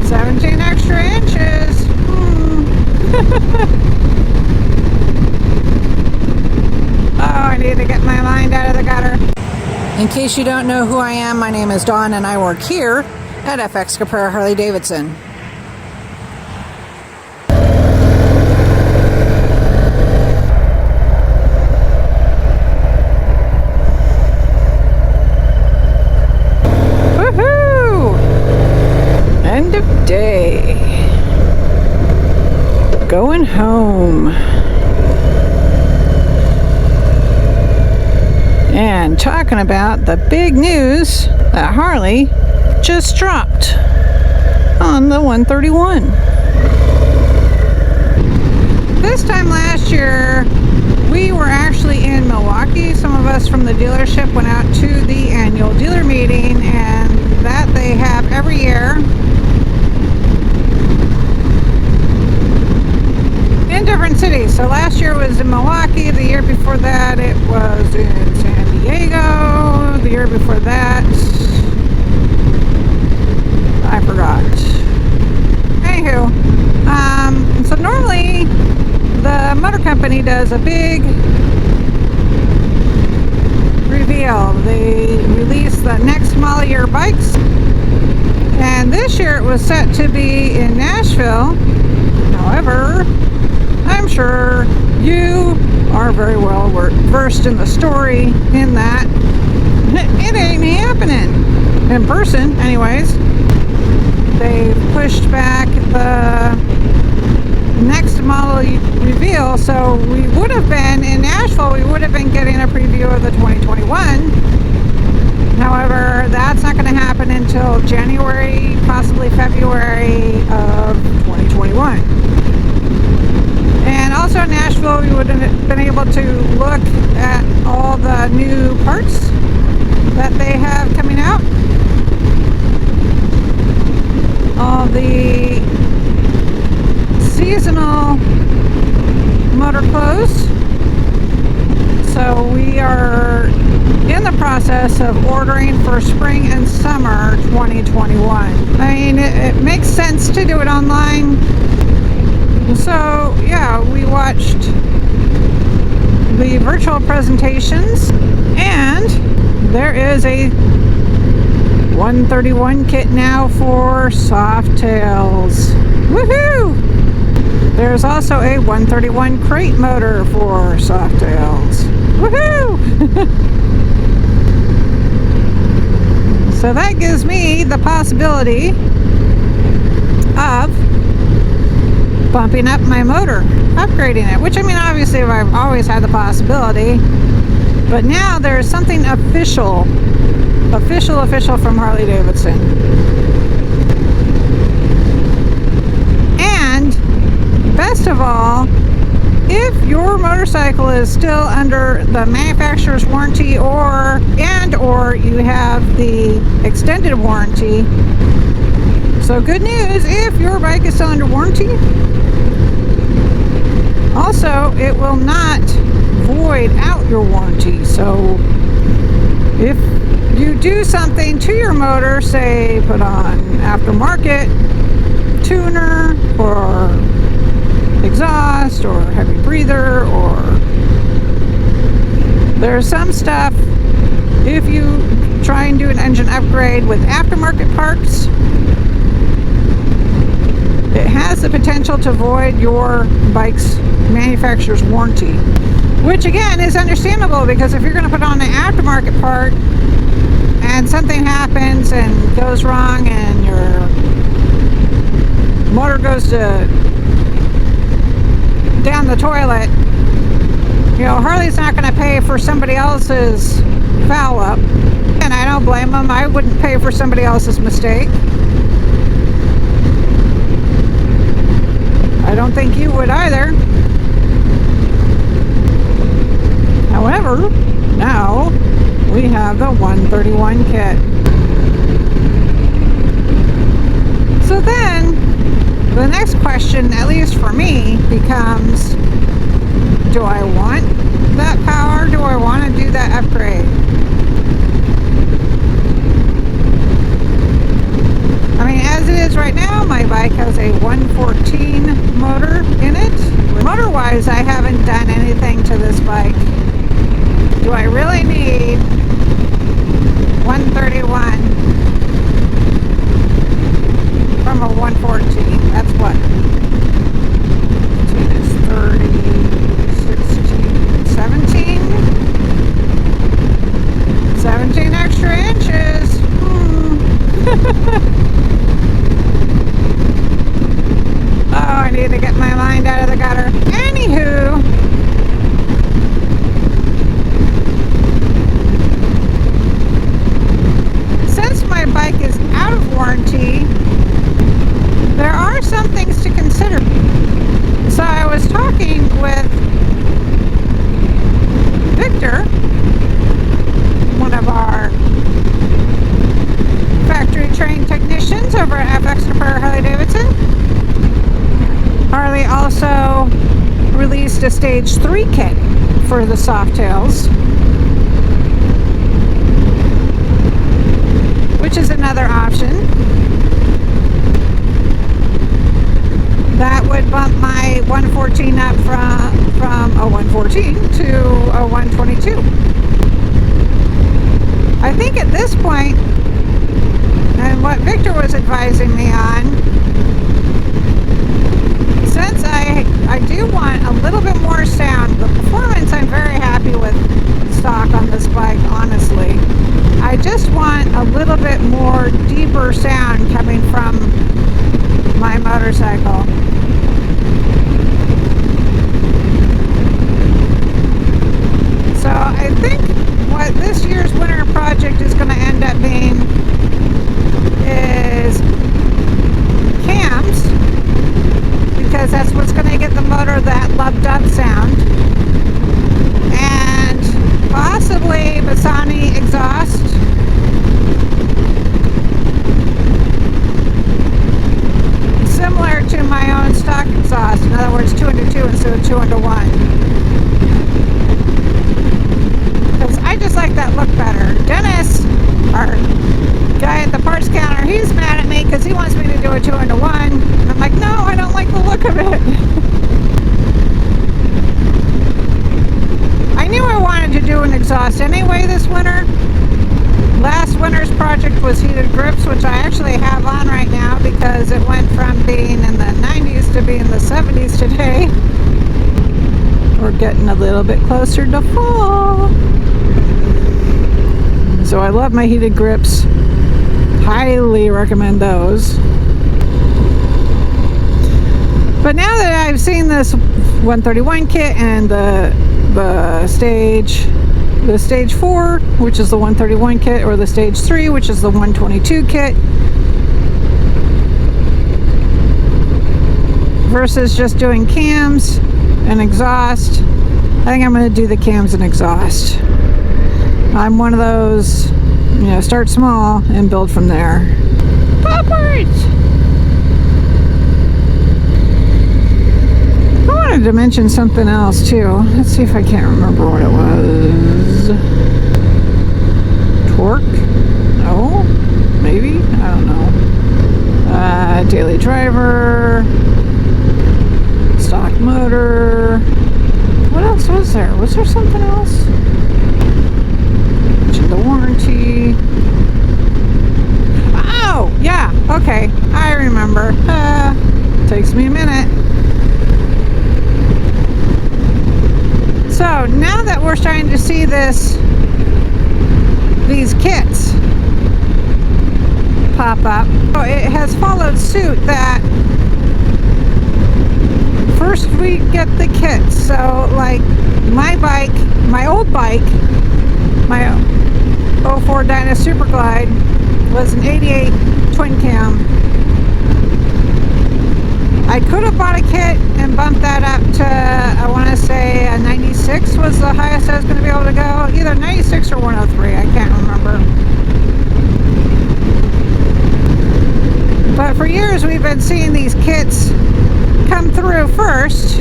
17 extra inches. Oh, I need to get my mind out of the gutter. In case you don't know who I am, my name is Dawn and I work here at FX Caprara Harley-Davidson. Woohoo! End of day. Going home. And talking about the big news that Harley just dropped on the 131. This time last year, we were actually in Milwaukee. Some of us from the dealership went out to the annual dealer meeting, and that they have every year in different cities. So last year was in Milwaukee, the year before that it was in San Diego, the year before that I forgot. Anywho, so normally the motor company does a big reveal. They release the next model year bikes, and this year it was set to be in Nashville. However, I'm sure you are very well versed in the story in that it ain't happening in person anyways. They pushed back the next model reveal, so we would have been in Nashville, we would have been getting a preview of the 2021. However, that's not going to happen until January, possibly February of 2021. And also in Nashville, we would have been able to look at all the new parts that they have coming out. All the seasonal motor clothes. So we are in the process of ordering for spring and summer 2021. I mean, it makes sense to do it online. So yeah, we watched the virtual presentations, and there is a 131 kit now for Softails. Woohoo! There's also a 131 crate motor for Softails. Woohoo! So that gives me the possibility of bumping up my motor, upgrading it, which I mean, obviously I've always had the possibility, but now there's something official from Harley-Davidson. And best of all, if your motorcycle is still under the manufacturer's warranty or you have the extended warranty. So good news, if your bike is still under warranty, also it will not void out your warranty. So if you do something to your motor, say put on aftermarket tuner or exhaust or heavy breather, or there's some stuff, if you try and do an engine upgrade with aftermarket parts, it has the potential to void your bike's manufacturer's warranty, which again is understandable, because if you're going to put on an aftermarket part and something happens and goes wrong and your motor goes down the toilet, you know, Harley's not going to pay for somebody else's foul up, and I don't blame them. I wouldn't pay for somebody else's mistake. I don't think you would either. However, now we have the 131 kit. So then the next question, at least for me, becomes, do I want that power? Do I want to do that upgrade? I mean, as it is right now, my like, do I really need 131 from a 114? That's what? 15 is 30, 16, 17? 17 extra inches. Oh, I need to get my mind out of the gutter. Anywho, since my bike is out of warranty, there are some things to consider. So I was talking with Victor, one of our factory trained technicians over at Caprara Harley-Davidson. Harley also released a stage 3 kit for the Softails, which is another option. That would bump my 114 up from a 114 to a 122. I think at this point, and what Victor was advising me on, since I do want a little bit more sound, the performance I'm very happy with stock on this bike, honestly. I just want a little bit more deeper sound coming from my motorcycle. So I think what this year's winter project is going to end up being is cams, because that's what's going to get the motor that loved up sound, and possibly Bassani exhaust, similar to my own stock exhaust. In other words, 2 into 2 instead of 2 into 1. Because I just like that look better. Dennis, our guy at the parts counter, he's mad at me because he wants me to do a 2 into 1. And I'm like, no, I don't like the look of it. I knew I wanted to do an exhaust anyway this winter. Last winter's project was heated grips, which I actually have on right now because it went from being in the 90s to being the 70s today. We're getting a little bit closer to fall. So I love my heated grips. Highly recommend those. But now that I've seen this 131 kit and the stage 4, which is the 131 kit, or the stage 3, which is the 122 kit, versus just doing cams and exhaust, I think I'm going to do the cams and exhaust. I'm one of those, start small and build from there. Poppers! I wanted to mention something else too. Let's see if I can't remember what it was. Torque? No? Maybe? I don't know. Daily driver. Stock motor. What else was there? Was there something else? The warranty. Oh, yeah. Okay. I remember. Takes me a minute. So now that we're starting to see these kits pop up, it has followed suit that first we get the kits. So like my bike, my old bike, my 04 Dyna Super Glide was an 88 twin cam. I could have bought a kit and bumped that up to, I want to say a 96 was the highest I was going to be able to go. Either 96 or 103, I can't remember. But for years we've been seeing these kits come through first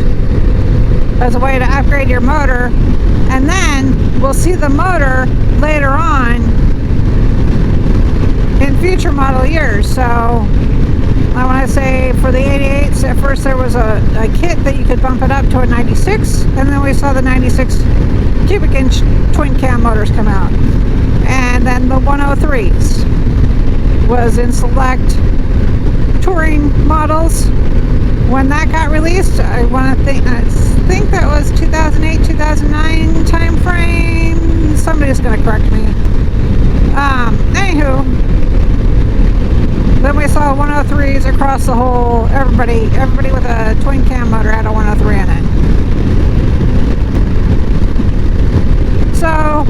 as a way to upgrade your motor, and then we'll see the motor later on in future model years. So I want to say for the 88s, at first course, there was a kit that you could bump it up to a 96, and then we saw the 96 cubic inch twin cam motors come out. And then the 103s was in select touring models. When that got released, I think that was 2008, 2009 time frame. Somebody's going to correct me. Anywho, then we saw 103s across the whole. Everybody with a twin cam motor had a 103 in it. So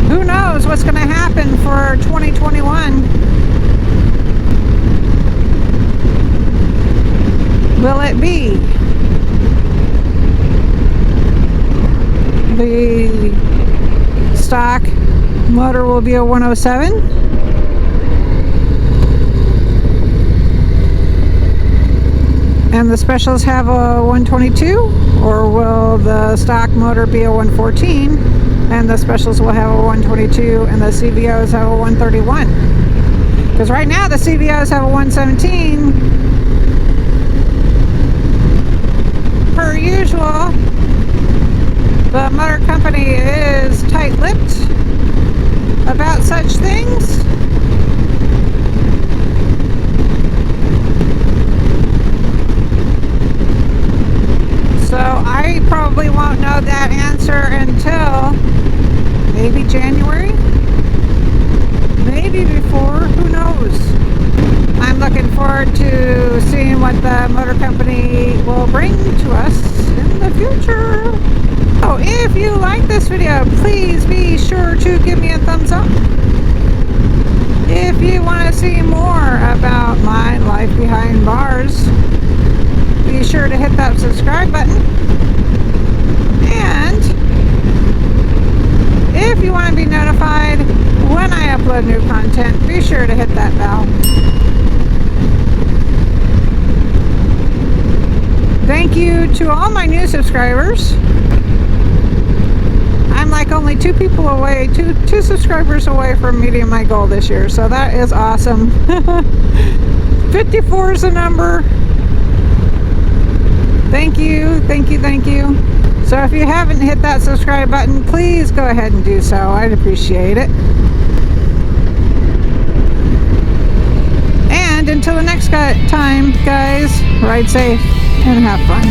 who knows what's going to happen for 2021? Will it be the stock motor will be a 107? And the specials have a 122? Or will the stock motor be a 114 and the specials will have a 122 and the CVOs have a 131? Because right now the CVOs have a 117. Per usual, the motor company is tight-lipped about such things. So I probably won't know that answer until maybe January, maybe before, who knows. I'm looking forward to seeing what the motor company will bring to us in the future. So if you like this video, please be sure to give me a thumbs up. If you want to see more about my life behind bars, be sure to hit that subscribe button. And if you want to be notified when I upload new content, be sure to hit that bell. Thank you to all my new subscribers. I'm like only two subscribers away from meeting my goal this year, so that is awesome. 54 is the number. Thank you, thank you, thank you. So if you haven't hit that subscribe button, please go ahead and do so. I'd appreciate it. And until the next time, guys, ride safe and have fun.